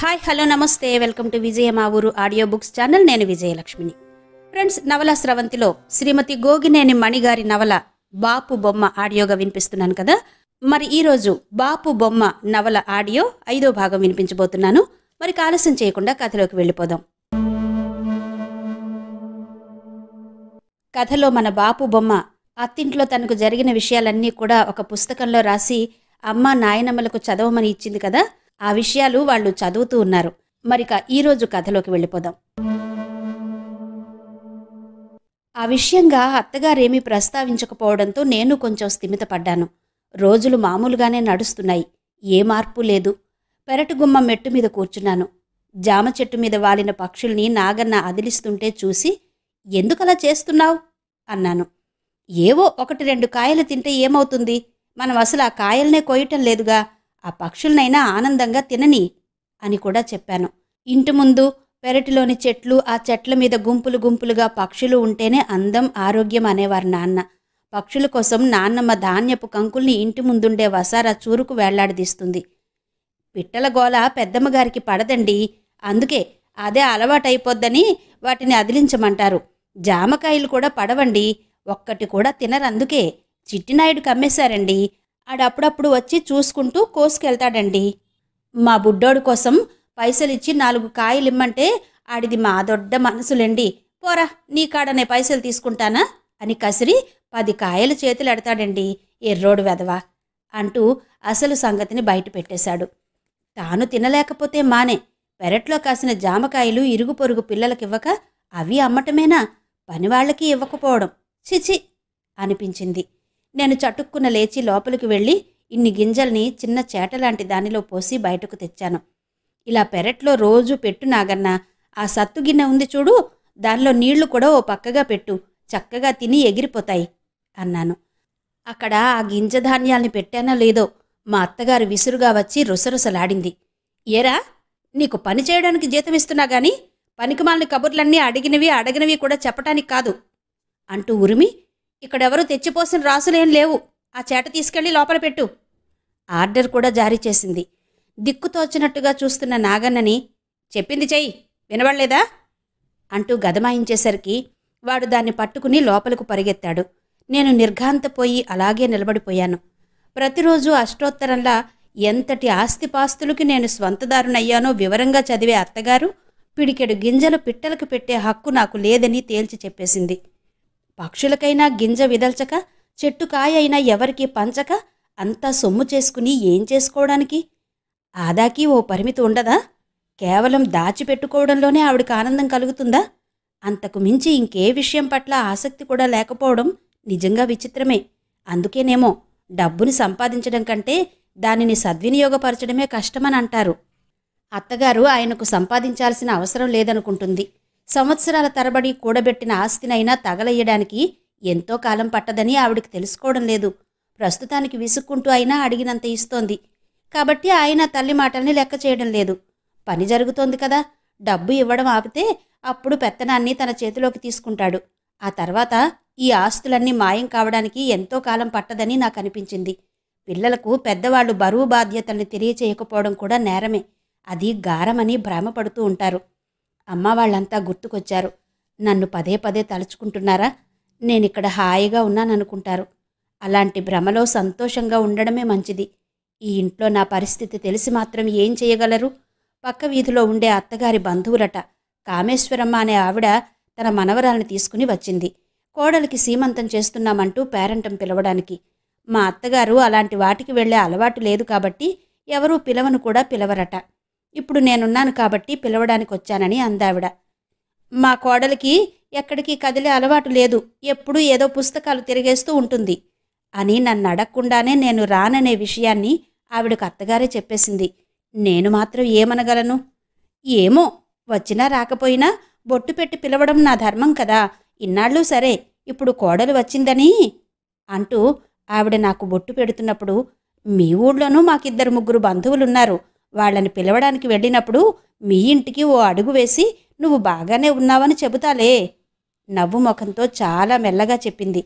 Hi hello నమస్తే welcome to విజయ మా ఊరు ఆడియో బుక్స్ ఛానల్. నేను విజయలక్ష్మిని. ఫ్రెండ్స్, నవల స్రవంతిలో శ్రీమతి గోగినేని మణిగారి నవల బాపు బొమ్మ ఆడియోగా వినిపిస్తున్నాను కదా. మరి ఈరోజు బాపు బొమ్మ నవల ఆడియో 5వ భాగం వినిపించబోతున్నాను. మరి ఆలస్యం చేయకుండా కథలోకి వెళ్ళిపోదాం. కథలో మన బాపు బొమ్మ అత్తింట్లో తనకు జరిగిన విషయాలన్నీ కూడా ఒక పుస్తకంలో రాసి అమ్మ నాయనమ్మలకు చదవమని ఇచ్చింది కదా. ఆ విషయాలు వాళ్ళు చదువుతూ ఉన్నారు. మరిక ఈరోజు కథలోకి వెళ్ళిపోదాం. ఆ విషయంగా అత్తగారేమీ ప్రస్తావించకపోవడంతో నేను కొంచెం స్థిమితపడ్డాను. రోజులు మామూలుగానే నడుస్తున్నాయి. ఏ మార్పు లేదు. పెరటి గుమ్మం మెట్టు మీద కూర్చున్నాను. జామ చెట్టు మీద వాలిన పక్షుల్ని నాగన్న అదిలిస్తుంటే చూసి, ఎందుకలా చేస్తున్నావు అన్నాను. ఏవో 1-2 కాయలు తింటే ఏమవుతుంది? మనం అసలు ఆ కాయలనే కోయటం లేదుగా. ఆ పక్షులనైనా ఆనందంగా తినని అని కూడా చెప్పాను. ఇంటి ముందు పెరటిలోని చెట్లు, ఆ చెట్ల మీద గుంపులు గుంపులుగా పక్షులు ఉంటేనే అందం, ఆరోగ్యం అనేవారు నాన్న. పక్షుల కోసం నాన్నమ్మ ధాన్యపు కంకుల్ని ఇంటి ముందుండే వసారా చూరుకు వేళ్లాడదీస్తుంది. పిట్టల గోల పెద్దమ్మగారికి పడదండి. అందుకే అదే అలవాటైపోద్దని వాటిని అదిలించమంటారు. జామకాయలు కూడా పడవండి. ఒక్కటి కూడా తినరందుకే చిట్టినాయుడు కమ్మేశారండి. ఆడప్పుడప్పుడు వచ్చి చూసుకుంటూ కోసుకెళ్తాడండి. మా బుడ్డోడు కోసం పైసలిచ్చి 4 కాయలిమ్మంటే ఆడిది మా దొడ్డ మనసులేండి. పోరా, నీ కాడనే పైసలు తీసుకుంటానా అని కసిరి 10 కాయలు చేతులెడతాడండి. ఎర్రోడు వెధవా అంటూ అసలు సంగతిని బయట పెట్టేశాడు. తాను తినలేకపోతే మానే, పెరట్లో కాసిన జామకాయలు ఇరుగు పొరుగు పిల్లలకివ్వక అవి అమ్మటమేనా? పనివాళ్లకి ఇవ్వకపోవడం చిచి అనిపించింది. నేను చటుక్కున లేచి లోపలికి వెళ్ళి ఇన్ని గింజల్ని చిన్న చేటలాంటి దానిలో పోసి బయటకు తెచ్చాను. ఇలా పెరట్లో రోజు పెట్టు నాగన్న. ఆ సత్తు గిన్నె ఉంది చూడు, దానిలో నీళ్లు కూడా ఓ పక్కగా పెట్టు. చక్కగా తిని ఎగిరిపోతాయి అన్నాను. అక్కడ ఆ గింజ ధాన్యాల్ని పెట్టానో లేదో మా అత్తగారు విసురుగా వచ్చి రుసరుసలాడింది. ఏరా, నీకు పని చేయడానికి జీతం ఇస్తున్నా గాని పనికిమాలిన కబుర్లన్నీ అడిగినవి కూడా చెప్పటానికి కాదు అంటూ ఉరిమి, ఇక్కడెవరూ తెచ్చిపోసిన రాసులేం లేవు. ఆ చేట తీసుకెళ్లి లోపల పెట్టు. ఆర్డర్ కూడా జారీ చేసింది. దిక్కుతోచినట్టుగా చూస్తున్న నాగన్నని, చెప్పింది చెయ్యి, వినబడలేదా అంటూ గదమాయించేసరికి వాడు దాన్ని పట్టుకుని లోపలకు పరిగెత్తాడు. నేను నిర్ఘాంతపోయి అలాగే నిలబడిపోయాను. ప్రతిరోజు అష్టోత్తరంలా ఎంతటి ఆస్తిపాస్తులకి నేను స్వంతదారునయ్యానో వివరంగా చదివే అత్తగారు పిడికెడు గింజలు పిట్టలకు పెట్టే హక్కు నాకు లేదని తేల్చి చెప్పేసింది. పక్షులకైనా గింజ విదల్చక, చెట్టుకాయ అయినా ఎవరికీ పంచక అంతా సొమ్ము చేసుకుని ఏం చేసుకోవడానికి? ఆదాకి ఓ పరిమితి ఉండదా? కేవలం దాచిపెట్టుకోవడంలోనే ఆవిడకి ఆనందం కలుగుతుందా? అంతకు మించి ఇంకే విషయం పట్ల ఆసక్తి కూడా లేకపోవడం నిజంగా విచిత్రమే. అందుకేనేమో డబ్బుని సంపాదించడం కంటే దానిని సద్వినియోగపరచడమే కష్టమని అంటారు. అత్తగారు ఆయనకు సంపాదించాల్సిన అవసరం లేదనుకుంటుంది. సంవత్సరాల తరబడి కూడబెట్టిన ఆస్తినైనా తగలయ్యడానికి ఎంతో కాలం పట్టదని ఆవిడికి తెలుసుకోవడం లేదు. ప్రస్తుతానికి విసుక్కుంటూ అయినా అడిగినంత ఇస్తోంది. కాబట్టి ఆయన తల్లి మాటల్ని లెక్క చేయడం లేదు. పని జరుగుతోంది కదా, డబ్బు ఇవ్వడం ఆపితే అప్పుడు పెత్తనాన్ని తన చేతిలోకి తీసుకుంటాడు. ఆ తర్వాత ఈ ఆస్తులన్నీ మాయం కావడానికి ఎంతో కాలం పట్టదని నాకు అనిపించింది. పిల్లలకు పెద్దవాళ్లు బరువు బాధ్యతల్ని తెలియచేయకపోవడం కూడా నేరమే. అది గారమని భ్రమపడుతూ ఉంటారు. అమ్మ వాళ్ళంతా గుర్తుకొచ్చారు. నన్ను పదే పదే తలుచుకుంటున్నారా? నేనిక్కడ హాయిగా ఉన్నాననుకుంటారు. అలాంటి భ్రమలో సంతోషంగా ఉండడమే మంచిది. ఈ ఇంట్లో నా పరిస్థితి తెలిసి మాత్రం ఏం చేయగలరు? పక్క వీధిలో ఉండే అత్తగారి బంధువులట. కామేశ్వరమ్మ అనే ఆవిడ తన మనవరాల్ని తీసుకుని వచ్చింది. కోడలికి సీమంతం చేస్తున్నామంటూ పేరంటం పిలవడానికి. మా అత్తగారు అలాంటి వాటికి వెళ్లే అలవాటు లేదు కాబట్టి ఎవరూ పిలవను కూడా పిలవరట. ఇప్పుడు నేనున్నాను కాబట్టి పిలవడానికి వచ్చానని అందావిడ. మా కోడలికి ఎక్కడికి కదిలే అలవాటు లేదు. ఎప్పుడూ ఏదో పుస్తకాలు తిరిగేస్తూ ఉంటుంది అని నన్ను అడగకుండానే నేను రాననే విషయాన్ని ఆవిడకు అత్తగారే చెప్పేసింది. నేను మాత్రం ఏమనగలను? ఏమో, వచ్చినా రాకపోయినా బొట్టు పెట్టి పిలవడం నా ధర్మం కదా. ఇన్నాళ్ళు సరే, ఇప్పుడు కోడలు వచ్చిందని అంటూ ఆవిడ నాకు బొట్టు పెడుతున్నప్పుడు, మీ ఊళ్ళోనూ మాకిద్దరు 3 బంధువులున్నారు. వాళ్ళని పిలవడానికి వెళ్ళినప్పుడు మీ ఇంటికి ఓ అడుగు వేసి నువ్వు బాగానే ఉన్నావని చెబుతాలే. నవ్వు ముఖంతో చాలా మెల్లగా చెప్పింది.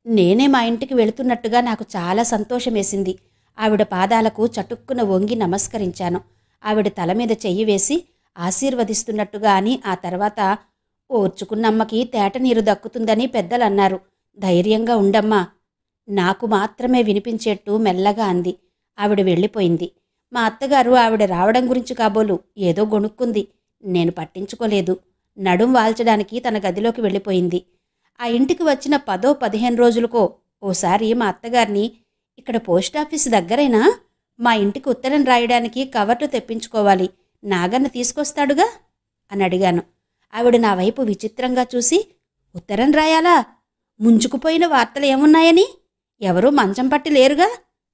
నేనే మా ఇంటికి వెళుతున్నట్టుగా నాకు చాలా సంతోషమేసింది. ఆవిడ పాదాలకు చటుక్కున వంగి నమస్కరించాను. ఆవిడ తల మీద చెయ్యి వేసి ఆశీర్వదిస్తున్నట్టుగా అని ఆ తర్వాత, ఓర్చుకున్నమ్మకి తేటనీరు దక్కుతుందని పెద్దలన్నారు. ధైర్యంగా ఉండమ్మా. నాకు మాత్రమే వినిపించేట్టు మెల్లగా అంది. ఆవిడ వెళ్ళిపోయింది. మా అత్తగారు ఆవిడ రావడం గురించి కాబోలు ఏదో గొణుక్కుంది. నేను పట్టించుకోలేదు. నడుం వాల్చడానికి తన గదిలోకి వెళ్ళిపోయింది. ఆ ఇంటికి వచ్చిన 10-15 రోజులకో ఓసారి మా అత్తగారిని, ఇక్కడ పోస్టాఫీసు దగ్గరైనా? మా ఇంటికి ఉత్తరం రాయడానికి కవర్లు తెప్పించుకోవాలి, నాగన్న తీసుకొస్తాడుగా అని అడిగాను. ఆవిడ నా వైపు విచిత్రంగా చూసి, ఉత్తరం రాయాలా? ముంచుకుపోయిన వార్తలు ఏమున్నాయని? ఎవరూ మంచం పట్టి లేరుగా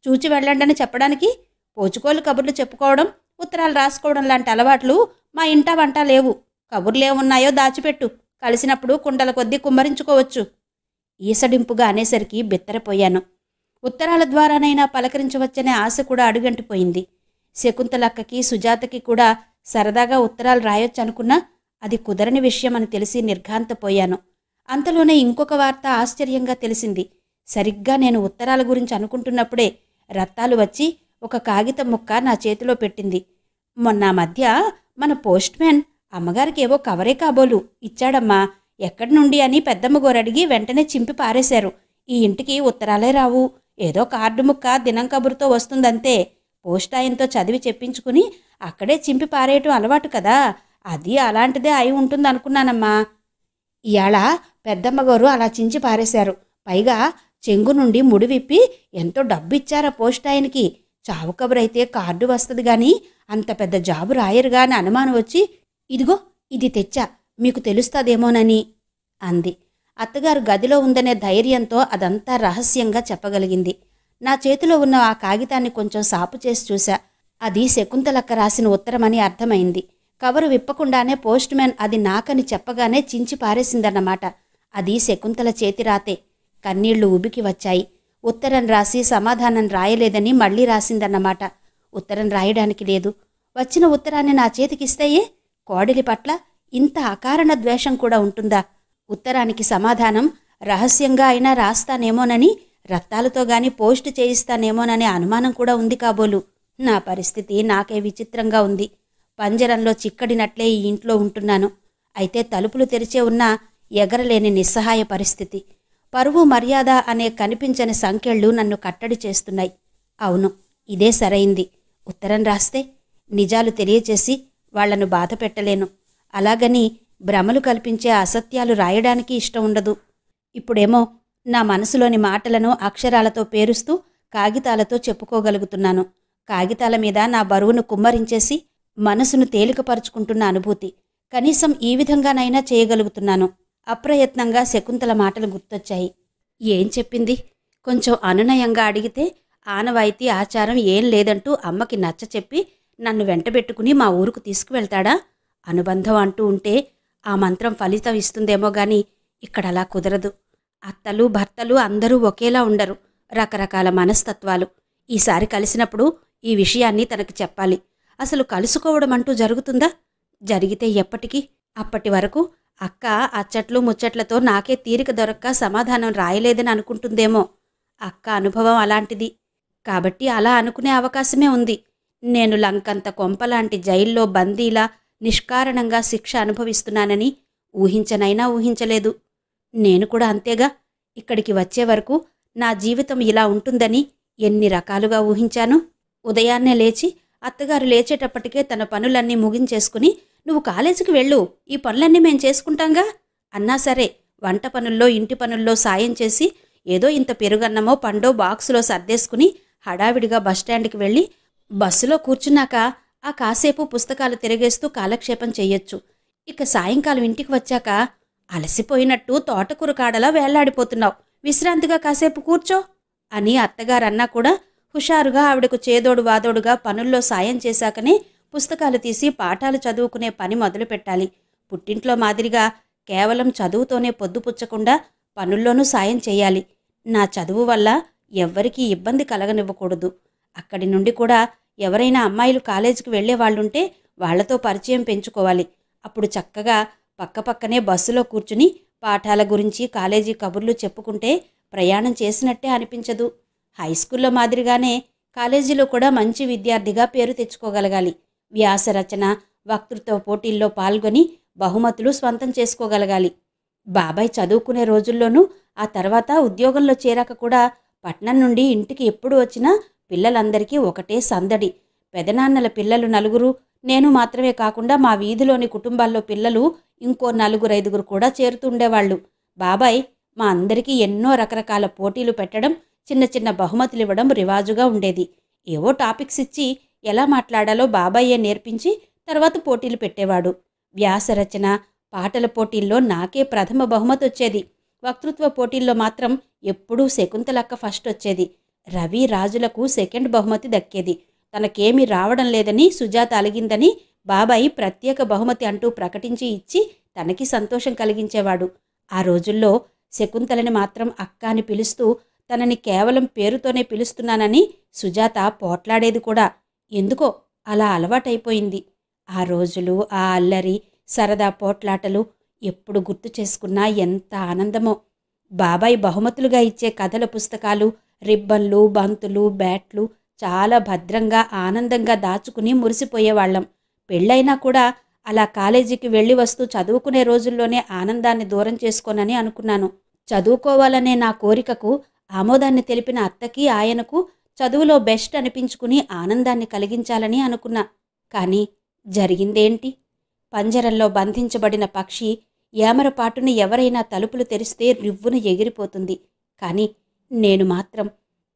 చూచి వెళ్ళండని చెప్పడానికి? పోచుకోలు కబుర్లు చెప్పుకోవడం, ఉత్తరాలు రాసుకోవడం లాంటి అలవాట్లు మా ఇంటా వంట లేవు. కబుర్లేమున్నాయో దాచిపెట్టు, కలిసినప్పుడు కుండల కొద్దీ కుమ్మరించుకోవచ్చు. ఈసడింపుగా అనేసరికి బిత్తరపోయాను. ఉత్తరాల ద్వారానైనా పలకరించవచ్చనే ఆశ కూడా అడుగంటిపోయింది. శకుంతలక్కకి, సుజాతకి కూడా సరదాగా ఉత్తరాలు రాయొచ్చనుకున్నా అది కుదరని విషయం అని తెలిసి నిర్ఘాంతపోయాను. అంతలోనే ఇంకొక వార్త ఆశ్చర్యంగా తెలిసింది. సరిగ్గా నేను ఉత్తరాల గురించి అనుకుంటున్నప్పుడే రత్తాలు వచ్చి ఒక కాగితం ముక్క నా చేతిలో పెట్టింది. మొన్న మధ్య మన పోస్ట్మ్యాన్ అమ్మగారికి ఏవో కవరే కాబోలు ఇచ్చాడమ్మా, ఎక్కడి నుండి అని పెద్దమ్మగోరు అడిగి వెంటనే చింపి పారేశారు. ఈ ఇంటికి ఉత్తరాలే రావు, ఏదో కార్డు ముక్క దినం కబురుతో వస్తుందంతే. పోస్టాయంతో చదివి చెప్పించుకుని అక్కడే చింపి పారేయటం అలవాటు కదా, అది అలాంటిదే అయి ఉంటుందనుకున్నానమ్మా. ఇయాళ పెద్దమ్మగారు అలా చించి పారేశారు. పైగా చెంగు నుండి ముడి విప్పి ఎంతో డబ్బు ఇచ్చారా పోస్టాయనికి. చావు కబురైతే కార్డు వస్తుంది గాని అంత పెద్ద జాబు రాయరుగా అని అనుమానం వచ్చి, ఇదిగో ఇది తెచ్చా, మీకు తెలుస్తాదేమోనని అంది. అత్తగారు గదిలో ఉందనే ధైర్యంతో అదంతా రహస్యంగా చెప్పగలిగింది. నా చేతిలో ఉన్న ఆ కాగితాన్ని కొంచెం సాపు చేసి చూశా. అది శకుంతలక్క రాసిన ఉత్తరమని అర్థమైంది. కవరు విప్పకుండానే పోస్ట్ మ్యాన్ అది నాకని చెప్పగానే చించి పారేసిందన్నమాట. అది శకుంతల చేతిరాతే. కన్నీళ్లు ఉబికి వచ్చాయి. ఉత్తరం రాసి సమాధానం రాయలేదని మళ్లీ రాసిందన్నమాట. ఉత్తరం రాయడానికి లేదు. వచ్చిన ఉత్తరాన్ని నా చేతికిస్తేయే. కోడలి పట్ల ఇంత అకారణ ద్వేషం కూడా ఉంటుందా? ఉత్తరానికి సమాధానం రహస్యంగా అయినా రాస్తానేమోనని, రత్తాలతో గాని పోస్టు చేయిస్తానేమోననే అనుమానం కూడా ఉంది కాబోలు. నా పరిస్థితి నాకే విచిత్రంగా ఉంది. పంజరంలో చిక్కడినట్లే ఈ ఇంట్లో ఉంటున్నాను. అయితే తలుపులు తెరిచే ఉన్నా ఎగరలేని నిస్సహాయ పరిస్థితి. పరువు మర్యాద అనే కనిపించని సంకెళ్ళు నన్ను కట్టడి చేస్తున్నాయి. అవును, ఇదే సరైంది. ఉత్తరం రాస్తే నిజాలు తెలియచేసి వాళ్లను బాధ పెట్టలేను. అలాగని భ్రమలు కల్పించే అసత్యాలు రాయడానికి ఇష్టం ఉండదు. ఇప్పుడేమో నా మనసులోని మాటలను అక్షరాలతో పేరుస్తూ కాగితాలతో చెప్పుకోగలుగుతున్నాను. కాగితాల మీద నా బరువును కుమ్మరించేసి మనసును తేలికపరుచుకుంటున్న అనుభూతి. కనీసం ఈ విధంగానైనా చేయగలుగుతున్నాను. అప్రయత్నంగా శకుంతల మాటలు గుర్తొచ్చాయి. ఏం చెప్పింది? కొంచెం అనునయంగా అడిగితే ఆనవాయితీ ఆచారం ఏం లేదంటూ అమ్మకి నచ్చ చెప్పి నన్ను వెంటబెట్టుకుని మా ఊరుకు తీసుకువెళ్తాడా? అనుబంధం అంటూ ఉంటే ఆ మంత్రం ఫలితం ఇస్తుందేమో గాని ఇక్కడలా కుదరదు. అత్తలు భర్తలు అందరూ ఒకేలా ఉండరు. రకరకాల మనస్తత్వాలు. ఈసారి కలిసినప్పుడు ఈ విషయాన్ని తనకి చెప్పాలి. అసలు కలుసుకోవడం అంటూ జరుగుతుందా? జరిగితే ఎప్పటికీ? అప్పటి వరకు అక్క అచ్చట్లు ముచ్చట్లతో నాకే తీరిక దొరక్క సమాధానం రాయలేదని అనుకుంటుందేమో. అక్క అనుభవం అలాంటిది కాబట్టి అలా అనుకునే అవకాశమే ఉంది. నేను లంకంత కొంపలాంటి జైల్లో బందీలా నిష్కారణంగా శిక్ష అనుభవిస్తున్నానని ఊహించనైనా ఊహించలేదు. నేను కూడా అంతేగా. ఇక్కడికి వచ్చే వరకు నా జీవితం ఇలా ఉంటుందని ఎన్ని రకాలుగా ఊహించాను. ఉదయాన్నే లేచి అత్తగారు లేచేటప్పటికే తన పనులన్నీ ముగించేసుకుని, నువ్వు కాలేజీకి వెళ్ళు, ఈ పనులన్నీ మేం చేసుకుంటాంగా అన్నా సరే, వంట పనుల్లో ఇంటి పనుల్లో సాయం చేసి ఏదో ఇంత పెరుగన్నమో పండో బాక్సులో సర్దేసుకుని హడావిడిగా బస్టాండ్కి వెళ్ళి బస్సులో కూర్చున్నాక ఆ కాసేపు పుస్తకాలు తిరగేస్తూ కాలక్షేపం చెయ్యొచ్చు. ఇక సాయంకాలం ఇంటికి వచ్చాక అలసిపోయినట్టు తోటకూర కాడలా వేళ్లాడిపోతున్నావు, విశ్రాంతిగా కాసేపు కూర్చో అని అత్తగారన్నా కూడా హుషారుగా ఆవిడకు చేదోడు వాదోడుగా పనుల్లో సాయం చేశాకనే పుస్తకాలు తీసి పాఠాలు చదువుకునే పని మొదలుపెట్టాలి. పుట్టింట్లో మాదిరిగా కేవలం చదువుతోనే పొద్దుపుచ్చకుండా పనుల్లోనూ సాయం చేయాలి. నా చదువు వల్ల ఎవ్వరికీ ఇబ్బంది కలగనివ్వకూడదు. అక్కడి నుండి కూడా ఎవరైనా అమ్మాయిలు కాలేజీకి వెళ్లేవాళ్లుంటే వాళ్లతో పరిచయం పెంచుకోవాలి. అప్పుడు చక్కగా పక్కపక్కనే బస్సులో కూర్చుని పాఠాల గురించి కాలేజీ కబుర్లు చెప్పుకుంటే ప్రయాణం చేసినట్టే అనిపించదు. హైస్కూల్లో మాదిరిగానే కాలేజీలో కూడా మంచి విద్యార్థిగా పేరు తెచ్చుకోగలగాలి. వ్యాసరచన, వక్తృత్వ పోటీల్లో పాల్గొని బహుమతులు స్వంతం చేసుకోగలగాలి. బాబాయ్ చదువుకునే రోజుల్లోనూ, ఆ తర్వాత ఉద్యోగంలో చేరాక కూడా పట్నం నుండి ఇంటికి ఎప్పుడు వచ్చినా పిల్లలందరికీ ఒకటే సందడి. పెదనాన్నల పిల్లలు 4, నేను మాత్రమే కాకుండా మా వీధిలోని కుటుంబాల్లో పిల్లలు ఇంకో 4-5 కూడా చేరుతుండేవాళ్ళు. బాబాయ్ మా అందరికీ ఎన్నో రకరకాల పోటీలు పెట్టడం, చిన్న చిన్న బహుమతులు ఇవ్వడం రివాజుగా ఉండేది. ఏవో టాపిక్స్ ఇచ్చి ఎలా మాట్లాడాలో బాబాయ్యే నేర్పించి తర్వాత పోటీలు పెట్టేవాడు. వ్యాసరచన, పాటల పోటీల్లో నాకే ప్రథమ బహుమతి వచ్చేది. వక్తృత్వ పోటీల్లో మాత్రం ఎప్పుడూ శకుంతలక్క ఫస్ట్ వచ్చేది. రవి, రాజులకు సెకండ్ బహుమతి దక్కేది. తనకేమీ రావడం లేదని, సుజాత అలిగిందని బాబాయి ప్రత్యేక బహుమతి అంటూ ప్రకటించి ఇచ్చి తనకి సంతోషం కలిగించేవాడు. ఆ రోజుల్లో శకుంతలని మాత్రం అక్క అని పిలుస్తూ తనని కేవలం పేరుతోనే పిలుస్తున్నానని సుజాత పోట్లాడేది కూడా. ఎందుకో అలా అలవాటైపోయింది. ఆ రోజులు, ఆ అల్లరి, సరదా పోట్లాటలు ఎప్పుడు గుర్తు చేసుకున్నా ఎంత ఆనందమో. బాబాయ్ బహుమతులుగా ఇచ్చే కథల పుస్తకాలు, రిబ్బన్లు, బంతులు, బ్యాట్లు చాలా భద్రంగా, ఆనందంగా దాచుకుని మురిసిపోయేవాళ్ళం. పెళ్ళైనా కూడా అలా కాలేజీకి వెళ్ళి వస్తూ చదువుకునే రోజుల్లోనే ఆనందాన్ని దూరం చేసుకోనని అనుకున్నాను. చదువుకోవాలనే నా కోరికకు ఆమోదాన్ని తెలిపిన అత్తకి, ఆయనకు చదువులో బెస్ట్ అనిపించుకుని ఆనందాన్ని కలిగించాలని అనుకున్నా. కానీ జరిగిందేంటి? పంజరంలో బంధించబడిన పక్షి ఏమరపాటుని ఎవరైనా తలుపులు తెరిస్తే రివ్వున ఎగిరిపోతుంది. కానీ నేను మాత్రం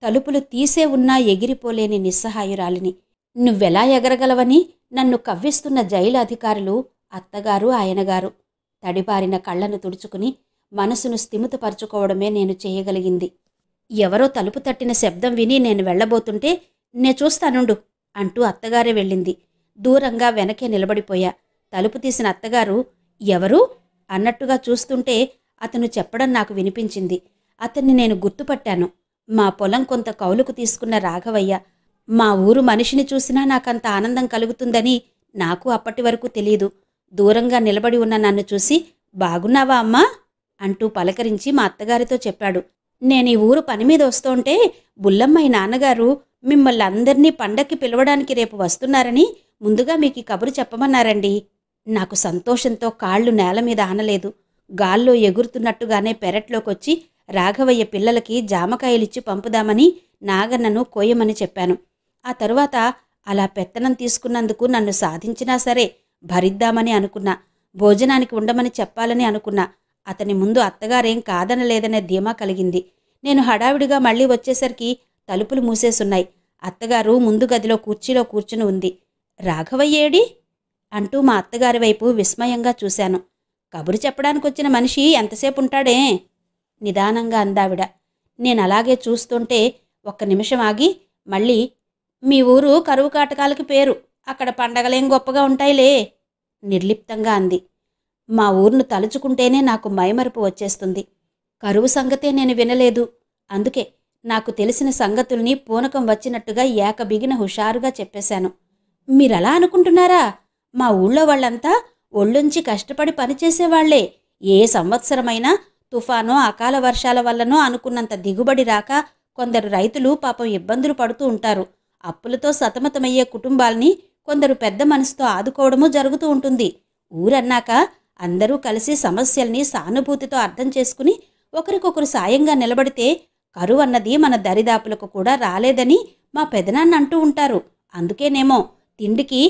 తలుపులు తీసే ఉన్నా ఎగిరిపోలేని నిస్సహాయురాలిని. నువ్వెలా ఎగరగలవని నన్ను కవ్విస్తున్న జైలు అధికారులు అత్తగారు, ఆయనగారు. తడిపారిన కళ్ళను తుడుచుకుని మనసును స్థిమితపరుచుకోవడమే నేను చేయగలిగింది. ఎవరో తలుపు తట్టిన శబ్దం విని నేను వెళ్లబోతుంటే, నే చూస్తానుండు అంటూ అత్తగారే వెళ్ళింది. దూరంగా వెనకే నిలబడిపోయా. తలుపు తీసిన అత్తగారు ఎవరు అన్నట్టుగా చూస్తుంటే అతను చెప్పడం నాకు వినిపించింది. అతన్ని నేను గుర్తుపట్టాను. మా పొలం కొంత కౌలుకు తీసుకున్న రాఘవయ్య. మా ఊరు మనిషిని చూసినా నాకంత ఆనందం కలుగుతుందని నాకు అప్పటి వరకు తెలీదు. దూరంగా నిలబడి ఉన్న నన్ను చూసి, బాగున్నావా అమ్మా అంటూ పలకరించి మా అత్తగారితో చెప్పాడు. నేను ఈ ఊరు పని మీద వస్తుంటే బుల్లమ్మాయి నాన్నగారు మిమ్మల్ని అందరినీ పండక్కి పిలవడానికి రేపు వస్తున్నారని ముందుగా మీకు ఈ కబురు చెప్పమన్నారండి. నాకు సంతోషంతో కాళ్ళు నేల మీద ఆనలేదు. గాల్లో ఎగురుతున్నట్టుగానే పెరట్లోకొచ్చి రాఘవయ్య పిల్లలకి జామకాయలిచ్చి పంపుదామని నాగన్నను కోయమని చెప్పాను. ఆ తరువాత అలా పెత్తనం తీసుకున్నందుకు నన్ను సాధించినా సరే భరిద్దామని అనుకున్నా. భోజనానికి ఉండమని చెప్పాలని అనుకున్నా. అతని ముందు అత్తగారేం కాదనలేదనే ధీమా కలిగింది. నేను హడావిడిగా మళ్ళీ వచ్చేసరికి తలుపులు మూసేసున్నాయి. అత్తగారు ముందు గదిలో కుర్చీలో కూర్చుని ఉంది. రాఘవయ్యేడి అంటూ మా అత్తగారి వైపు విస్మయంగా చూశాను. కబురు చెప్పడానికొచ్చిన మనిషి ఎంతసేపు ఉంటాడే నిదానంగా అందావిడ. నేనలాగే చూస్తుంటే ఒక్క నిమిషం ఆగి మళ్ళీ, మీ ఊరు కరువు కాటకాలకి పేరు, అక్కడ పండగలేం గొప్పగా ఉంటాయిలే నిర్లిప్తంగా అంది. మా ఊరును తలుచుకుంటేనే నాకు మైమరుపు వచ్చేస్తుంది. కరువు సంగతే నేను వినలేదు. అందుకే నాకు తెలిసిన సంగతుల్ని పూనకం వచ్చినట్టుగా ఏకబిగిన హుషారుగా చెప్పేశాను. మీరలా అనుకుంటున్నారా? మా ఊళ్ళో వాళ్ళంతా ఒళ్ళుంచి కష్టపడి పనిచేసేవాళ్లే. ఏ సంవత్సరమైనా తుఫానో, అకాల వర్షాల వల్లనో అనుకున్నంత దిగుబడి రాక కొందరు రైతులు పాపం ఇబ్బందులు పడుతూ ఉంటారు. అప్పులతో సతమతమయ్యే కుటుంబాల్ని కొందరు పెద్ద మనసుతో ఆదుకోవడమూ జరుగుతూ ఉంటుంది. ఊరన్నాక అందరూ కలిసి సమస్యల్ని సానుభూతితో అర్థం చేసుకుని ఒకరికొకరు సాయంగా నిలబడితే కరువు అన్నది మన దరిదాపులకు కూడా రాలేదని మా పెదనాన్న అంటూ ఉంటారు. అందుకేనేమో తిండికి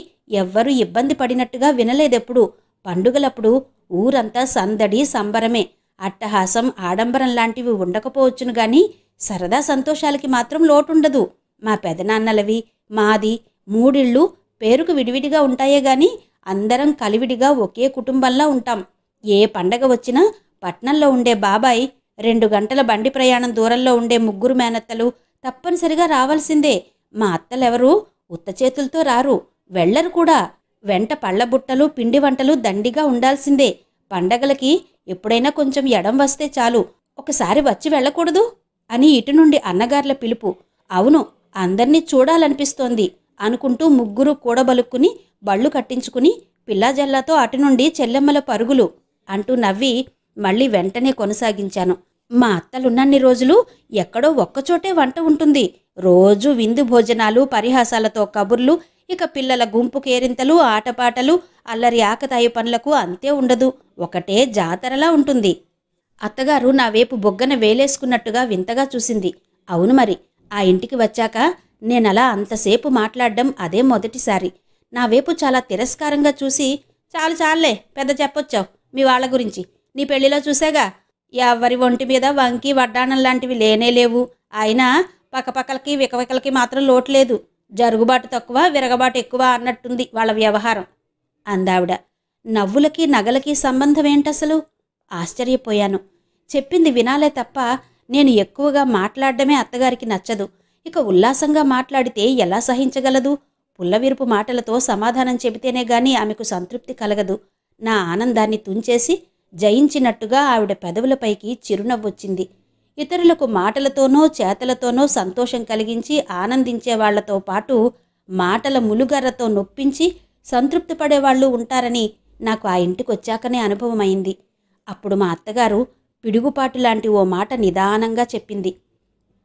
ఎవ్వరూ ఇబ్బంది పడినట్టుగా వినలేదెప్పుడు. పండుగలప్పుడు ఊరంతా సందడి సంబరమే. అట్టహాసం, ఆడంబరం లాంటివి ఉండకపోవచ్చును గాని సరదా సంతోషాలకి మాత్రం లోటుండదు. మా పెదనాన్నలవి, మాది 3 ఇళ్ళు పేరుకు విడివిడిగా ఉంటాయే గాని అందరం కలివిడిగా ఒకే కుటుంబంలా ఉంటాం. ఏ పండగ వచ్చినా పట్నంలో ఉండే బాబాయ్, 2 గంటల బండి ప్రయాణం దూరంలో ఉండే 3 మేనత్తలు తప్పనిసరిగా రావాల్సిందే. మా అత్తలెవరూ ఉత్త చేతులతో రారు, వెళ్లరు కూడా. వెంట పళ్ళబుట్టలు, పిండి వంటలు దండిగా ఉండాల్సిందే. పండగలకి ఎప్పుడైనా కొంచెం ఎడం వస్తే చాలు, ఒకసారి వచ్చి వెళ్ళకూడదు అని ఇటు నుండి అన్నగార్ల పిలుపు. అవును, అందర్నీ చూడాలనిపిస్తోంది అనుకుంటూ 3 కూడబలుక్కుని బళ్ళు కట్టించుకుని పిల్లాజల్లాతో అటు నుండి చెల్లెమ్మల పరుగులు అంటూ నవ్వి మళ్ళీ వెంటనే కొనసాగించాను. మా అత్తలున్నన్ని రోజులు ఎక్కడో ఒక్కచోటే వంట ఉంటుంది. రోజూ విందు భోజనాలు, పరిహాసాలతో కబుర్లు, ఇక పిల్లల గుంపు కేరింతలు, ఆటపాటలు, అల్లరి ఆకతాయి పనులకు అంతే ఉండదు. ఒకటే జాతరలా ఉంటుంది. అత్తగారు నా వైపు బొగ్గన వేలేసుకున్నట్టుగా వింతగా చూసింది. అవును మరి, ఆ ఇంటికి వచ్చాక నేనలా అంతసేపు మాట్లాడడం అదే మొదటిసారి. నా వైపు చాలా తిరస్కారంగా చూసి, చాలు చాలులే, పెద్ద చెప్పొచ్చావు మీ వాళ్ళ గురించి. నీ పెళ్లిలో చూసాగా, ఎవరి ఒంటి మీద వంకి వడ్డాణం లాంటివి లేనే లేవు. అయినా పక్కపక్కలకి వికవికలకి మాత్రం లోటు లేదు. జరుగుబాటు తక్కువ, విరగబాటు ఎక్కువ అన్నట్టుంది వాళ్ళ వ్యవహారం అందావిడ. నవ్వులకి నగలకి సంబంధం ఏంటసలు? ఆశ్చర్యపోయాను. చెప్పింది వినాలే తప్ప నేను ఎక్కువగా మాట్లాడడమే అత్తగారికి నచ్చదు. ఇక ఉల్లాసంగా మాట్లాడితే ఎలా సహించగలదు? పుల్లవిరుపు మాటలతో సమాధానం చెబితేనే గాని ఆమెకు సంతృప్తి కలగదు. నా ఆనందాన్ని తుంచేసి జయించినట్టుగా ఆవిడ పెదవులపైకి చిరునవ్వొచ్చింది. ఇతరులకు మాటలతోనో చేతలతోనో సంతోషం కలిగించి ఆనందించే వాళ్లతో పాటు మాటల ములుగర్రతో నొప్పించి సంతృప్తి పడేవాళ్లు ఉంటారని నాకు ఆ ఇంటికొచ్చాకనే అనుభవమైంది. అప్పుడు మా అత్తగారు పిడుగుపాటు లాంటి ఓ మాట నిదానంగా చెప్పింది.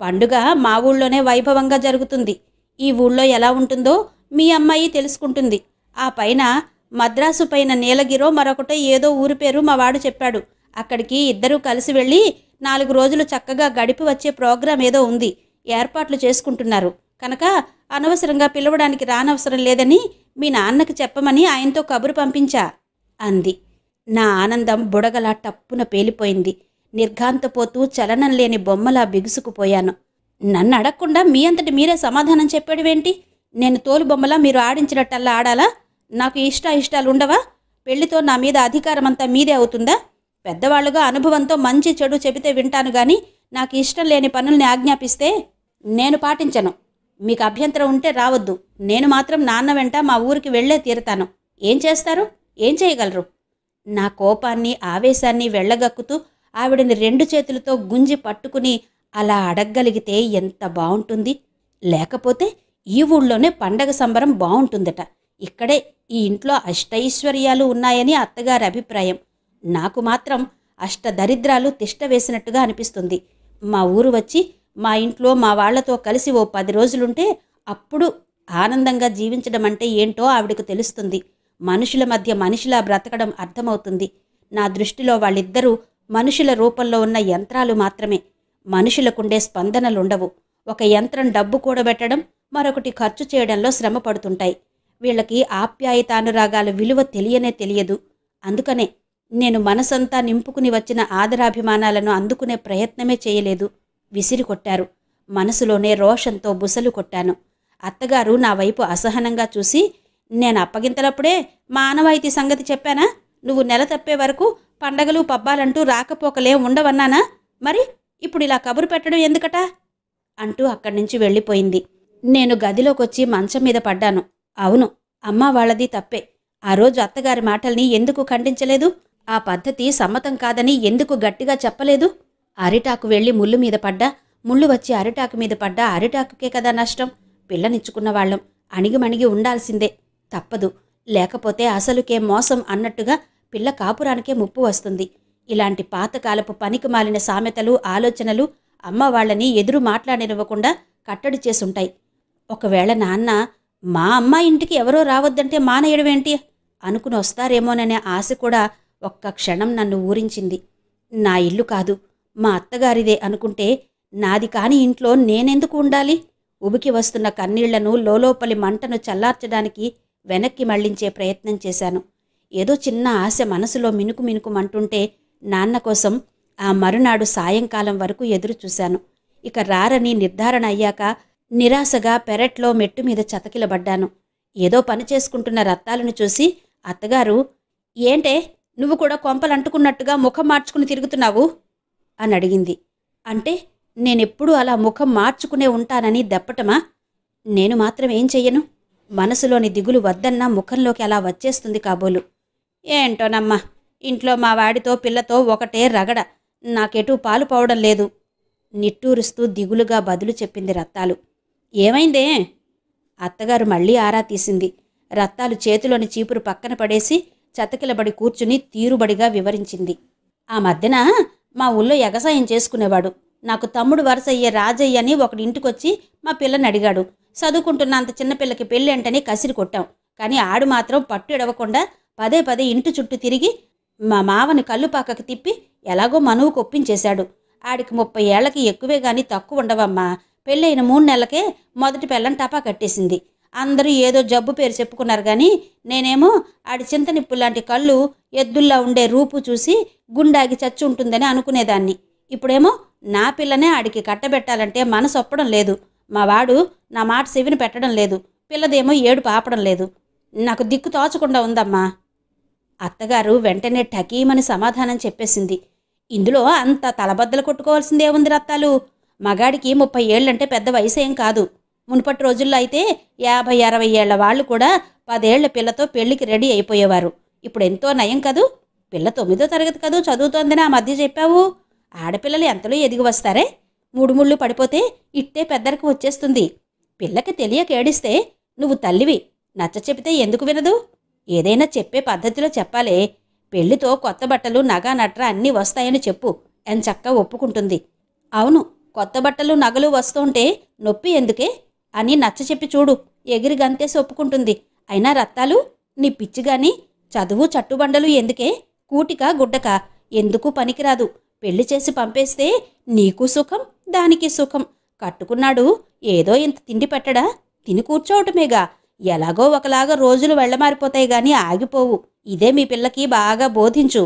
పండుగ మా ఊళ్ళోనే వైభవంగా జరుగుతుంది. ఈ ఊళ్ళో ఎలా ఉంటుందో మీ అమ్మాయి తెలుసుకుంటుంది. ఆ పైన మద్రాసు పైన నీలగిరో మరొకటో ఏదో ఊరి పేరు మా వాడు చెప్పాడు. అక్కడికి ఇద్దరూ కలిసి వెళ్ళి 4 రోజులు చక్కగా గడిపి వచ్చే ప్రోగ్రాం ఏదో ఉంది. ఏర్పాట్లు చేసుకుంటున్నారు కనుక అనవసరంగా పిలవడానికి రానవసరం లేదని మీ నాన్నకి చెప్పమని ఆయనతో కబురు పంపించా అంది. నా ఆనందం బుడగలా టప్పున పేలిపోయింది. నిర్ఘాంతపోతూ చలనం లేని బొమ్మలా బిగుసుకుపోయాను. నన్ను అడగకుండా మీ అంతటి మీరే సమాధానం చెప్పాడువేంటి? నేను తోలు బొమ్మలా మీరు ఆడించినట్టల్లా ఆడాలా? నాకు ఇష్టాలు ఉండవా? పెళ్లితో నా మీద అధికారమంతా మీదే అవుతుందా? పెద్దవాళ్లుగా అనుభవంతో మంచి చెడు చెబితే వింటాను గాని నాకు ఇష్టం లేని పనుల్ని ఆజ్ఞాపిస్తే నేను పాటించను. మీకు అభ్యంతరం ఉంటే రావద్దు. నేను మాత్రం నాన్న వెంట మా ఊరికి వెళ్లే తీరతాను. ఏం చేస్తారు? ఏం చేయగలరు? నా కోపాన్ని ఆవేశాన్ని వెళ్ళగక్కుతూ ఆవిడని 2 చేతులతో గుంజి పట్టుకుని అలా అడగ్గలిగితే ఎంత బావుంటుంది. లేకపోతే ఈ ఊళ్ళోనే పండగ సంబరం బావుంటుందట. ఇక్కడే ఈ ఇంట్లో అష్టైశ్వర్యాలు ఉన్నాయని అత్తగారి అభిప్రాయం. నాకు మాత్రం అష్టదరిద్రాలు తిష్ట వేసినట్టుగా అనిపిస్తుంది. మా ఊరు వచ్చి మా ఇంట్లో మా వాళ్లతో కలిసి ఓ 10 రోజులుంటే అప్పుడు ఆనందంగా జీవించడం అంటే ఏంటో ఆవిడకు తెలుస్తుంది. మనుషుల మధ్య మనిషిలా బ్రతకడం అర్థమవుతుంది. నా దృష్టిలో వాళ్ళిద్దరూ మనుషుల రూపంలో ఉన్న యంత్రాలు మాత్రమే. మనుషులకుండే స్పందనలుండవు. ఒక యంత్రం డబ్బు కూడబెట్టడం, మరొకటి ఖర్చు చేయడంలో శ్రమ పడుతుంటాయి. వీళ్ళకి ఆప్యాయతానురాగాల విలువ తెలియనే తెలియదు. అందుకనే నేను మనసంతా నింపుకుని వచ్చిన ఆదరాభిమానాలను అందుకునే ప్రయత్నమే చేయలేదు. విసిరి కొట్టారు. మనసులోనే రోషంతో బుసలు కొట్టాను. అత్తగారు నా వైపు అసహనంగా చూసి, నేను అప్పగింతలప్పుడే మా ఆనవాయితీ సంగతి చెప్పానా? నువ్వు నెల తప్పే వరకు పండగలు పబ్బాలంటూ రాకపోకలే ఉండవన్నానా? మరి ఇప్పుడు ఇలా కబురు పెట్టడం ఎందుకట అంటూ అక్కడి నుంచి వెళ్ళిపోయింది. నేను గదిలోకొచ్చి మంచం మీద పడ్డాను. అవును, అమ్మ వాళ్ళది తప్పే. ఆ రోజు అత్తగారి మాటల్ని ఎందుకు ఖండించలేదు? ఆ పద్ధతి సమ్మతం కాదని ఎందుకు గట్టిగా చెప్పలేదు? అరిటాకు వెళ్ళి ముళ్ళు మీద పడ్డా, ముళ్ళు వచ్చి అరిటాకు మీద పడ్డా అరిటాకుకే కదా నష్టం. పిల్లనిచ్చుకున్నవాళ్లం అణిగిమణిగి ఉండాల్సిందే, తప్పదు. లేకపోతే అసలుకే మోసం అన్నట్టుగా పిల్ల కాపురానికే ముప్పు వస్తుంది. ఇలాంటి పాతకాలపు పనికి మాలిన సామెతలు, ఆలోచనలు అమ్మ వాళ్ళని ఎదురు మాట్లాడనివ్వకుండా కట్టడి చేసుంటాయి. ఒకవేళ నాన్న మా అమ్మాయి ఇంటికి ఎవరో రావద్దంటే మానేయడమేంటి అనుకుని వస్తారేమోననే ఆశ కూడా ఒక్క క్షణం నన్ను ఊరించింది. నా ఇల్లు కాదు, మా అత్తగారిదే అనుకుంటే నాది కాని ఇంట్లో నేనెందుకు ఉండాలి? ఉబికి వస్తున్న కన్నీళ్లను, లోలోపలి మంటను చల్లార్చడానికి వెనక్కి మళ్లించే ప్రయత్నం చేశాను. ఏదో చిన్న ఆశ మనసులో మినుకు మినుకుమంటుంటే నాన్న కోసం ఆ మరునాడు సాయంకాలం వరకు ఎదురుచూశాను. ఇక రారని నిర్ధారణ అయ్యాక నిరాశగా పెరట్లో మెట్టు మీద చతకిలబడ్డాను. ఏదో పని చేసుకుంటున్న రత్తాలను చూసి, అత్తగారు, ఏంటే నువ్వు కూడా కొంపలంటుకున్నట్టుగా ముఖం మార్చుకుని తిరుగుతున్నావు అని అడిగింది. అంటే నేనెప్పుడూ అలా ముఖం మార్చుకునే ఉంటానని దప్పటమా? నేను మాత్రం ఏం చెయ్యను? మనసులోని దిగులు వద్దన్నా ముఖంలోకి అలా వచ్చేస్తుంది కాబోలు. ఏంటోనమ్మా, ఇంట్లో మా వాడితో పిల్లతో ఒకటే రగడ. నాకెటూ పాలు పోవడం లేదు నిట్టూరుస్తూ దిగులుగా బదులు చెప్పింది రత్తాలు. ఏమైందే? అత్తగారు మళ్ళీ ఆరా తీసింది. రత్తాలు చేతిలోని చీపురు పక్కన పడేసి చతకిలబడి కూర్చుని తీరుబడిగా వివరించింది. ఆ మధ్యన మా ఊళ్ళో ఎగసాయం చేసుకునేవాడు. నాకు తమ్ముడు వరుస అయ్యే రాజయ్య అని ఒకడి ఇంటికొచ్చి మా పిల్లని అడిగాడు. చదువుకుంటున్న అంత చిన్నపిల్లకి పెళ్ళి అంటని కసిరి కొట్టాం. కానీ ఆడు మాత్రం పట్టు ఎడవకుండా పదే పదే ఇంటి చుట్టూ తిరిగి మా మావని కళ్ళు పక్కకి తిప్పి ఎలాగో మనువుకు ఒప్పించేశాడు. ఆడికి 30 ఏళ్లకి ఎక్కువే గాని తక్కువ ఉండవమ్మా. పెళ్ళైన 3 నెలలకే మొదటి పెళ్ళం టపా కట్టేసింది. అందరూ ఏదో జబ్బు పేరు చెప్పుకున్నారు కానీ నేనేమో ఆడి చింతనిప్పు లాంటి కళ్ళు, ఎద్దుల్లా ఉండే రూపు చూసి గుండాగి చచ్చి ఉంటుందని అనుకునేదాన్ని. ఇప్పుడేమో నా పిల్లనే ఆడికి కట్టబెట్టాలంటే మనసు ఒప్పడం లేదు. మా వాడు నా మాట చెవిని పెట్టడం లేదు. పిల్లదేమో ఏడుపు ఆపడం లేదు. నాకు దిక్కు తోచకుండా ఉందమ్మా. అత్తగారు వెంటనే ఠకీమని సమాధానం చెప్పేసింది. ఇందులో అంత తలబద్దలు కొట్టుకోవాల్సిందే ఉంది రత్తాలు. మగాడికి 30 ఏళ్ళంటే పెద్ద వయసేం కాదు. మునుపటి రోజుల్లో అయితే 50-60 ఏళ్ల వాళ్ళు కూడా 10 ఏళ్ల పిల్లతో పెళ్లికి రెడీ అయిపోయేవారు. ఇప్పుడు ఎంతో నయం కదూ. పిల్ల 9వ తరగతి కదూ చదువుతోందని ఆ మధ్య చెప్పావు. ఆడపిల్లలు ఎంతలో ఎదిగి వస్తారే. 3 ముళ్ళు పడిపోతే ఇట్టే పెద్దరికి వచ్చేస్తుంది. పిల్లకి తెలియక ఏడిస్తే నువ్వు తల్లివి, నచ్చ చెబితే ఎందుకు వినదు? ఏదైనా చెప్పే పద్ధతిలో చెప్పాలే. పెళ్లితో కొత్త బట్టలు, నగా నట్ర అన్నీ వస్తాయని చెప్పు, ఎంచక్కా ఒప్పుకుంటుంది. అవును, కొత్త బట్టలు నగలు వస్తుంటే నొప్పి ఎందుకే అని నచ్చ చెప్పి చూడు, ఎగిరి గంతేసి ఒప్పుకుంటుంది. అయినా రత్తాలు, నీ పిచ్చిగాని చదువు చట్టుబండలు ఎందుకే? కూటిక గుడ్డక ఎందుకు పనికిరాదు. పెళ్లి చేసి పంపేస్తే నీకు సుఖం, దానికి సుఖం. కట్టుకున్నాడు ఏదో ఇంత తిండి పెట్టడా? తిని కూర్చోవటమేగా. ఎలాగో ఒకలాగా రోజులు వెళ్ళమారిపోతాయి గాని ఆగిపోవు. ఇదే మీ పిల్లకి బాగా బోధించు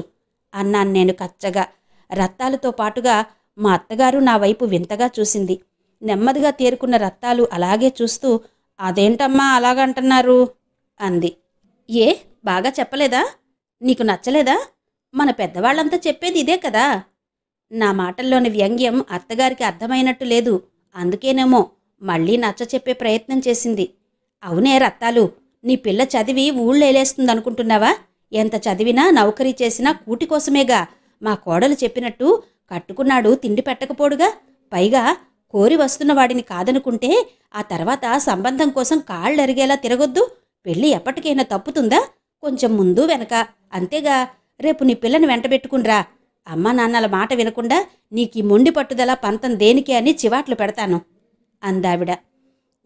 అన్నాను నేను కచ్చగా. రత్తాలతో పాటుగా మా అత్తగారు నా వైపు వింతగా చూసింది. నెమ్మదిగా తేరుకున్న రత్తాలు అలాగే చూస్తూ, అదేంటమ్మా అలాగంటున్నారు అంది. ఏ బాగా చెప్పలేదా? నీకు నచ్చలేదా? మన పెద్దవాళ్ళంతా చెప్పేది ఇదే కదా. నా మాటల్లోని వ్యంగ్యం అత్తగారికి అర్థమైనట్టు లేదు. అందుకేనేమో మళ్ళీ నచ్చ చెప్పే ప్రయత్నం చేసింది. అవునే రత్తాలు, నీ పిల్ల చదివి ఊళ్ళేలేస్తుందనుకుంటున్నావా? ఎంత చదివినా నౌకరీ చేసినా కూటి కోసమేగా. మా కోడలు చెప్పినట్టు కట్టుకున్నాడు తిండి పెట్టకపోడుగా. పైగా కోరి వస్తున్న వాడిని కాదనుకుంటే ఆ తర్వాత సంబంధం కోసం కాళ్ళరిగేలా తిరగొద్దు. పెళ్ళి ఎప్పటికైనా తప్పుతుందా? కొంచెం ముందు వెనక అంతేగా. రేపు నీ పిల్లని వెంటబెట్టుకునిరా. అమ్మా నాన్నల మాట వినకుండా నీకీ మొండి పట్టుదల పంతం దేనికి అని చివాట్లు పెడతాను అందావిడ.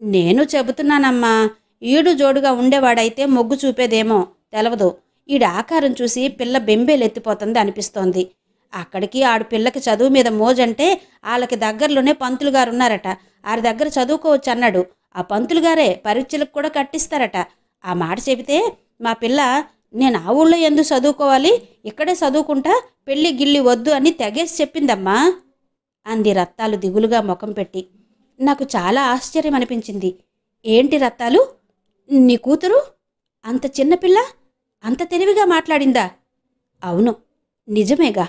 నేను చెబుతున్నానమ్మా, ఈడు జోడుగా ఉండేవాడైతే మొగ్గు చూపేదేమో తెలవదు. ఈడు ఆకారం చూసి పిల్ల బెంబేలెత్తిపోతుంది అనిపిస్తోంది. అక్కడికి ఆడు పిల్లకి చదువు మీద మోజంటే వాళ్ళకి దగ్గరలోనే పంతులుగారున్నారట. ఆరి దగ్గర చదువుకోవచ్చు అన్నాడు. ఆ పంతులుగారే పరీక్షలకు కూడా కట్టిస్తారట. ఆ మాట చెబితే మా పిల్ల నేను ఆ ఊళ్ళో ఎందుకు చదువుకోవాలి, ఇక్కడే చదువుకుంటా, పెళ్ళి గిల్లి వద్దు అని తెగేసి చెప్పిందమ్మా అంది రత్తాలు దిగులుగా ముఖం పెట్టి. నాకు చాలా ఆశ్చర్యం అనిపించింది. ఏంటి రత్తాలు, నీ కూతురు అంత చిన్నపిల్ల అంత తెలివిగా మాట్లాడిందా? అవును, నిజమేగా.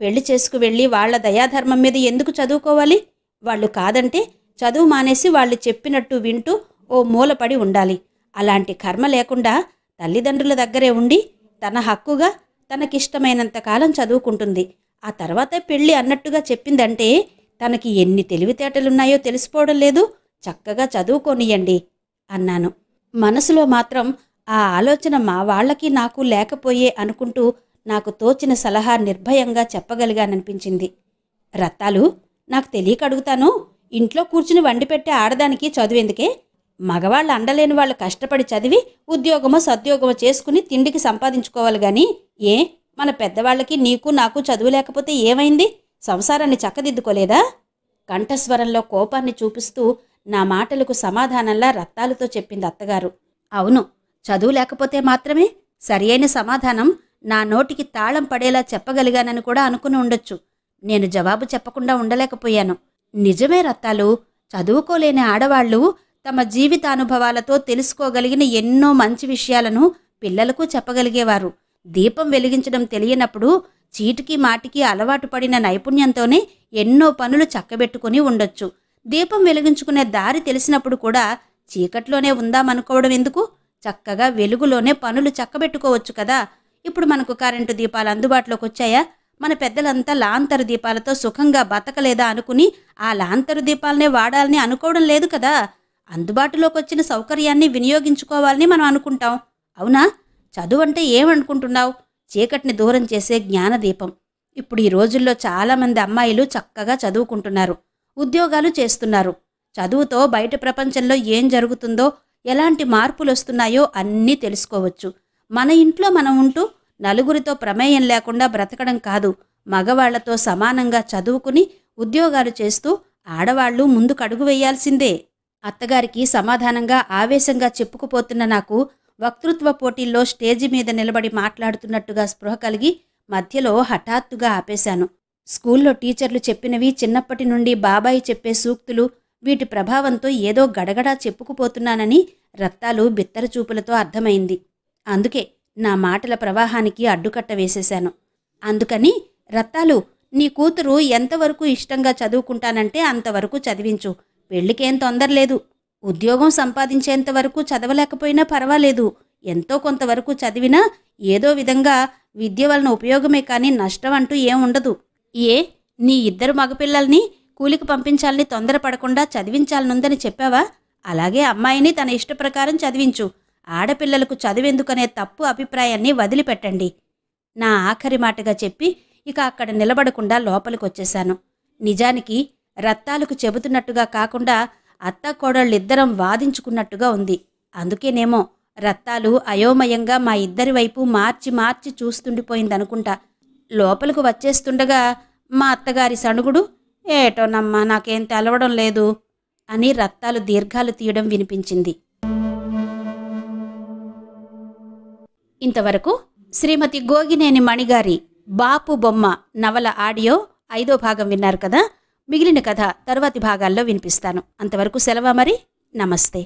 పెళ్లి చేసుకు వెళ్ళి వాళ్ల దయాధర్మం మీద ఎందుకు చదువుకోవాలి? వాళ్ళు కాదంటే చదువు మానేసి వాళ్ళు చెప్పినట్టు వింటూ ఓ మూలపడి ఉండాలి. అలాంటి కర్మ లేకుండా తల్లిదండ్రుల దగ్గరే ఉండి తన హక్కుగా తనకిష్టమైనంత కాలం చదువుకుంటుంది. ఆ తర్వాతే పెళ్ళి అన్నట్టుగా చెప్పిందంటే తనకి ఎన్ని తెలివితేటలున్నాయో తెలిసిపోవడం లేదు. చక్కగా చదువుకోనియండి అన్నాను. మనసులో మాత్రం ఆ ఆలోచన మా వాళ్ళకి నాకు లేకపోయే అనుకుంటూ నాకు తోచిన సలహా నిర్భయంగా చెప్పగలిగాననిపించింది. రత్తాలు, నాకు తెలియక అడుగుతాను, ఇంట్లో కూర్చుని వండి పెట్టే ఆడదానికి చదువెందుకే? మగవాళ్ళు అండలేని వాళ్ళు కష్టపడి చదివి ఉద్యోగమో సద్యోగమో చేసుకుని తిండికి సంపాదించుకోవాలి గాని ఏ మన పెద్దవాళ్ళకి నీకు నాకు చదువు లేకపోతే ఏమైంది? సంసారాన్ని చక్కదిద్దుకోలేదా? కంఠస్వరంలో కోపాన్ని చూపిస్తూ నా మాటలకు సమాధానంలా రత్తాలతో చెప్పింది అత్తగారు. అవును, చదువు లేకపోతే మాత్రమే సరి అయిన సమాధానం నా నోటికి తాళం పడేలా చెప్పగలిగానని కూడా అనుకుని ఉండొచ్చు. నేను జవాబు చెప్పకుండా ఉండలేకపోయాను. నిజమే రత్తాలు, చదువుకోలేని ఆడవాళ్లు తమ జీవితానుభవాలతో తెలుసుకోగలిగిన ఎన్నో మంచి విషయాలను పిల్లలకు చెప్పగలిగేవారు. దీపం వెలిగించడం తెలియనప్పుడు చీటికి మాటికి అలవాటు పడిన నైపుణ్యంతోనే ఎన్నో పనులు చక్కబెట్టుకుని ఉండొచ్చు. దీపం వెలిగించుకునే దారి తెలిసినప్పుడు కూడా చీకట్లోనే ఉందామనుకోవడం ఎందుకు? చక్కగా వెలుగులోనే పనులు చక్కబెట్టుకోవచ్చు కదా. ఇప్పుడు మనకు కరెంటు దీపాలు అందుబాటులోకి వచ్చాయా? మన పెద్దలంతా లాంతరు దీపాలతో సుఖంగా బతకలేదా అనుకుని ఆ లాంతరు దీపాలనే వాడాలని అనుకోవడం లేదు కదా. అందుబాటులోకి వచ్చిన సౌకర్యాన్ని వినియోగించుకోవాలని మనం అనుకుంటాం. అవునా? చదువు అంటే ఏమనుకుంటున్నావు? చీకటిని దూరం చేసే జ్ఞానదీపం. ఇప్పుడు ఈ రోజుల్లో చాలామంది అమ్మాయిలు చక్కగా చదువుకుంటున్నారు, ఉద్యోగాలు చేస్తున్నారు. చదువుతో బయట ప్రపంచంలో ఏం జరుగుతుందో, ఎలాంటి మార్పులు వస్తున్నాయో అన్నీ తెలుసుకోవచ్చు. మన ఇంట్లో మనం ఉంటూ నలుగురితో ప్రమేయం లేకుండా బ్రతకడం కాదు, మగవాళ్లతో సమానంగా చదువుకుని ఉద్యోగాలు చేస్తూ ఆడవాళ్లు ముందుకడుగు వేయాల్సిందే. అత్తగారికి సమాధానంగా ఆవేశంగా చెప్పుకుపోతున్న నాకు వక్తృత్వ పోటీల్లో స్టేజి మీద నిలబడి మాట్లాడుతున్నట్టుగా స్పృహ కలిగి మధ్యలో హఠాత్తుగా ఆపేశాను. స్కూల్లో టీచర్లు చెప్పినవి, చిన్నప్పటి నుండి బాబాయి చెప్పే సూక్తులు, వీటి ప్రభావంతో ఏదో గడగడా చెప్పుకుపోతున్నానని రత్తాలు బిత్తరచూపులతో అర్థమైంది. అందుకే నా మాటల ప్రవాహానికి అడ్డుకట్ట వేసేశాను. అందుకని, రత్తాలు, నీ కూతురు ఎంతవరకు ఇష్టంగా చదువుకుంటానంటే అంతవరకు చదివించు. పెళ్లికేం తొందరలేదు. ఉద్యోగం సంపాదించేంతవరకు చదవలేకపోయినా పర్వాలేదు. ఎంతో కొంతవరకు చదివినా ఏదో విధంగా విద్య వలన ఉపయోగమే కానీ నష్టం అంటూ ఏం ఉండదు. నీ ఇద్దరు మగపిల్లల్ని కూలికి పంపించాలని తొందరపడకుండా చదివించాలనుందని చెప్పావా? అలాగే అమ్మాయిని తన ఇష్టప్రకారం చదివించు. ఆడపిల్లలకు చదివెందుకనే తప్పు అభిప్రాయాన్ని వదిలిపెట్టండి. నా ఆఖరి మాటగా చెప్పి ఇక అక్కడ నిలబడకుండా లోపలికొచ్చేశాను. నిజానికి రత్తాలకు చెబుతున్నట్టుగా కాకుండా అత్తాకోడళ్ళిద్దరం వాదించుకున్నట్టుగా ఉంది. అందుకేనేమో రత్తాలు అయోమయంగా మా ఇద్దరి వైపు మార్చి మార్చి చూస్తుండిపోయిందనుకుంటా. లోపలికి వచ్చేస్తుండగా మా అత్తగారి సణుగుడు, ఏటోనమ్మా నాకేం తెలవడం లేదు అని రత్తాలు దీర్ఘాలు తీయడం వినిపించింది. ఇంతవరకు శ్రీమతి గోగినేని మణిగారి బాపు బొమ్మ నవల ఆడియో 5వ భాగం విన్నారు కదా. మిగిలిన కథ తరువాతి భాగాల్లో వినిపిస్తాను. అంతవరకు సెలవు మరి. నమస్తే.